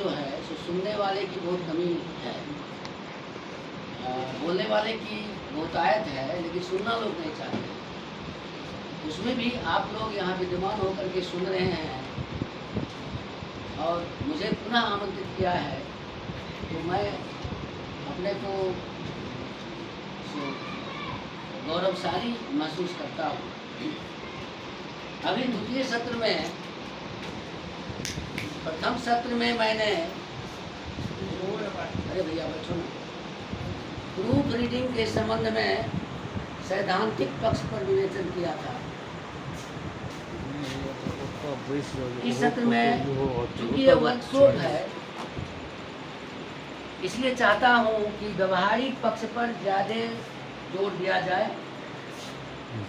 जो है सो सुनने वाले की बहुत कमी है। बोलने वाले की बहुतायत है, लेकिन सुनना लोग नहीं चाहते। उसमें भी आप लोग यहाँ विद्यमान होकर के सुन रहे हैं और मुझे पुनः आमंत्रित किया है, तो मैं अपने को गौरवशाली महसूस करता हूँ। अभी द्वितीय सत्र में, प्रथम सत्र में मैंने, अरे भैया बच्चों, प्रूफ रीडिंग के संबंध में सैद्धांतिक पक्ष पर विवेचन किया था। इस सत्र में चूंकि ये वर्कशॉप है, इसलिए चाहता हूँ कि व्यवहारिक पक्ष पर ज़्यादा जोर दिया जाए,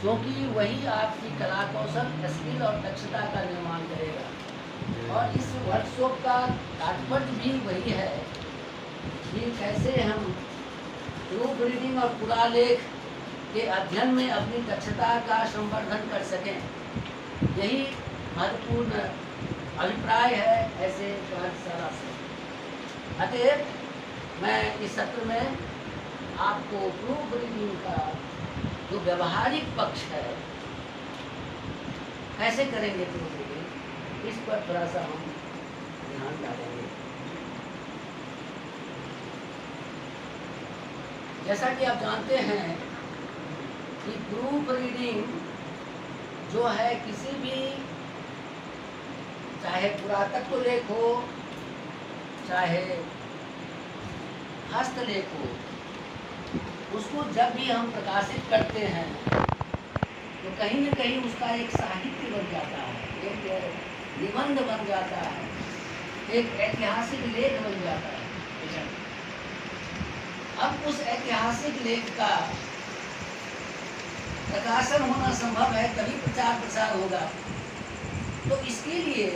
क्योंकि वही आपकी कला कौशल, स्किल और दक्षता का निर्माण करेगा। और इस वर्कशॉप का तात्पर्य भी वही है कि कैसे हम प्रूफ रीडिंग और पुरालेख के अध्ययन में अपनी दक्षता का संवर्धन कर सकें। यही महत्वपूर्ण अभिप्राय है ऐसे कार्यशाला से। अतएव मैं इस सत्र में आपको प्रूफ रीडिंग का जो व्यवहारिक पक्ष है, कैसे करेंगे प्रूफ रीडिंग, इस पर थोड़ा सा हम ध्यान डालेंगे। जैसा कि आप जानते हैं कि प्रूफ रीडिंग जो है किसी भी, चाहे पुरातत्व लेख हो, चाहे हस्तलेख हो, उसको जब भी हम प्रकाशित करते हैं तो कहीं न कहीं उसका एक साहित्य बन जाता है, एक निबंध बन जाता है, एक ऐतिहासिक लेख बन जाता है। अब उस ऐतिहासिक लेख का प्रकाशन होना संभव है, तभी प्रचार प्रसार होगा। तो इसके लिए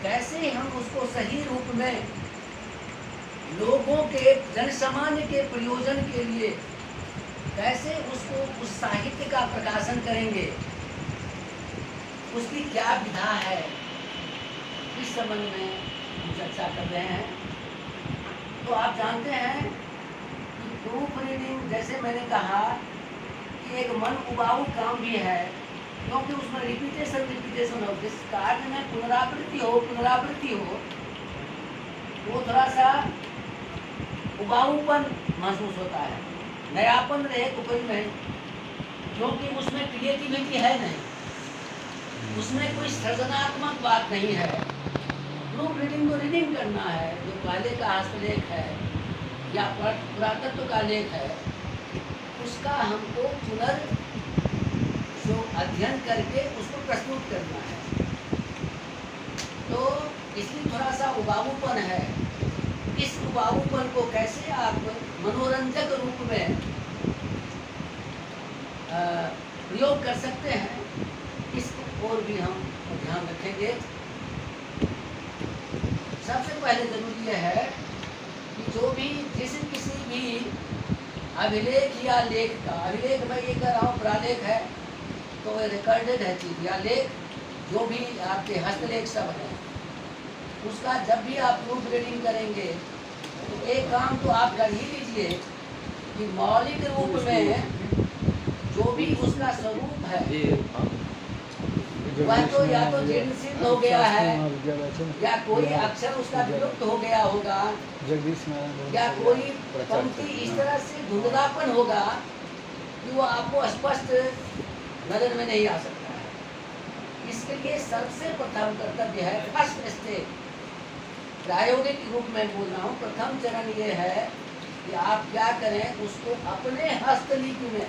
कैसे हम उसको सही रूप में लोगों के, जनसामान्य के प्रयोजन के लिए कैसे उसको, उस साहित्य का प्रकाशन करेंगे, उसकी क्या विधा है, इस संबंध में हम चर्चा कर रहे हैं। तो आप जानते हैं कि प्रूफ रीडिंग, जैसे मैंने कहा कि एक मन उबाऊ काम भी है, क्योंकि उसमें रिपीटेशन हो, जिस कार्य में पुनरावृत्ति हो, वो थोड़ा सा उबाऊपन महसूस होता है। नयापन रहे तो कोई नहीं, क्योंकि उसमें क्रिएटिविटी है नहीं, उसमें कोई सृजनात्मक बात नहीं है। प्रूफ रीडिंग को रीडिंग करना है, जो पहले का हस्तलेख है या पुरातत्व का लेख है, उसका हमको अध्ययन करके उसको प्रस्तुत करना है। तो इसलिए थोड़ा सा उबाऊपन है। इस उबाऊपन को कैसे आप मनोरंजक रूप में प्रयोग कर सकते हैं, इस ओर भी हम ध्यान रखेंगे। सबसे पहले जरूरी यह है कि जो भी किसी भी अभिलेख या लेख का, अभिलेख मैं ये कह रहा हूँ, पुरालेख है तो वह रिकॉर्डेड है चीज, या लेख जो भी आपके हस्तलेख सब है, उसका जब भी आप प्रूफ रीडिंग करेंगे तो एक काम तो आप कर ही लीजिए कि मौलिक रूप में जो भी उसका स्वरूप है, वह तो या तो जीर्णशीर्ण हो गया है, या कोई अक्षर उसका विलुप्त हो गया होगा, या कोई पंक्ति इस तरह से धुंधलापन होगा कि वो आपको स्पष्ट नजर में नहीं आ सकता है। इसके लिए सबसे प्रथम कर्तव्य है, फर्स्ट स्टेप, प्रायोगिक रूप में बोल रहा हूँ, प्रथम चरण ये है कि आप क्या करें, उसको अपने हस्तलिपि में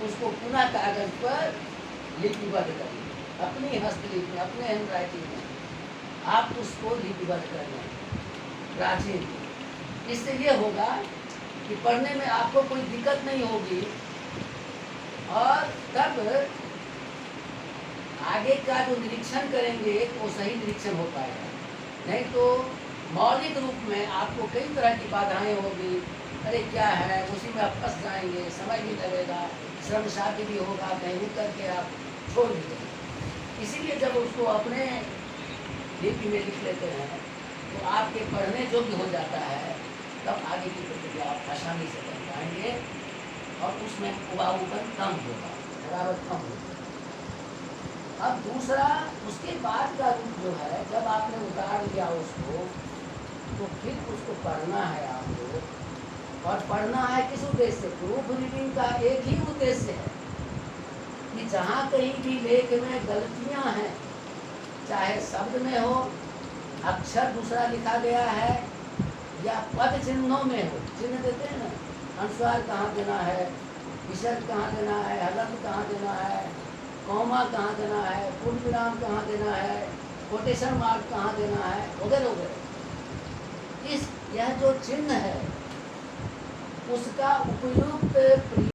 उसको पुनः कागज पर लिपिबद्ध करें। अपनी हस्तलिपि में, अपने हैंड राइटिंग में आप उसको लिपिबद्ध करें, प्राचीन। इससे ये होगा कि पढ़ने में आपको कोई दिक्कत नहीं होगी, और तब आगे का जो निरीक्षण करेंगे वो सही निरीक्षण हो पाएगा। नहीं तो मौलिक रूप में आपको कई तरह की बाधाएं होगी, अरे क्या है, उसी में आप फंस जाएंगे, समय भी लगेगा, श्रम साध्य भी होगा, कहीं करके आप छोड़ देंगे। इसीलिए जब उसको अपने लिपि में लिख लेते हैं तो आपके पढ़ने योग्य हो जाता है, तब आगे की प्रक्रिया आप आसानी से कर पाएंगे और उसमें उबाऊपन कम होगा, शरारत कम होगी। अब दूसरा, उसके बाद का रूप जो है, जब आपने उतार लिया उसको, तो फिर उसको पढ़ना है आपको। और पढ़ना है किस उद्देश्य से? प्रूफ रीडिंग का एक ही उद्देश्य है कि जहाँ कहीं भी लेख में गलतियाँ हैं, चाहे शब्द में हो, अक्षर दूसरा लिखा गया है, या पद चिन्हों में हो, चिन्ह देते हैं ना, अनुस्वार कहाँ देना है, विसर्ग कहाँ देना है, हलंत कहाँ देना है, कॉमा कहाँ देना है, पूर्ण विराम कहाँ देना है, कोटेशन मार्क कहाँ देना है, वगैरह वगैरह। यह जो चिन्ह है उसका उपयुक्त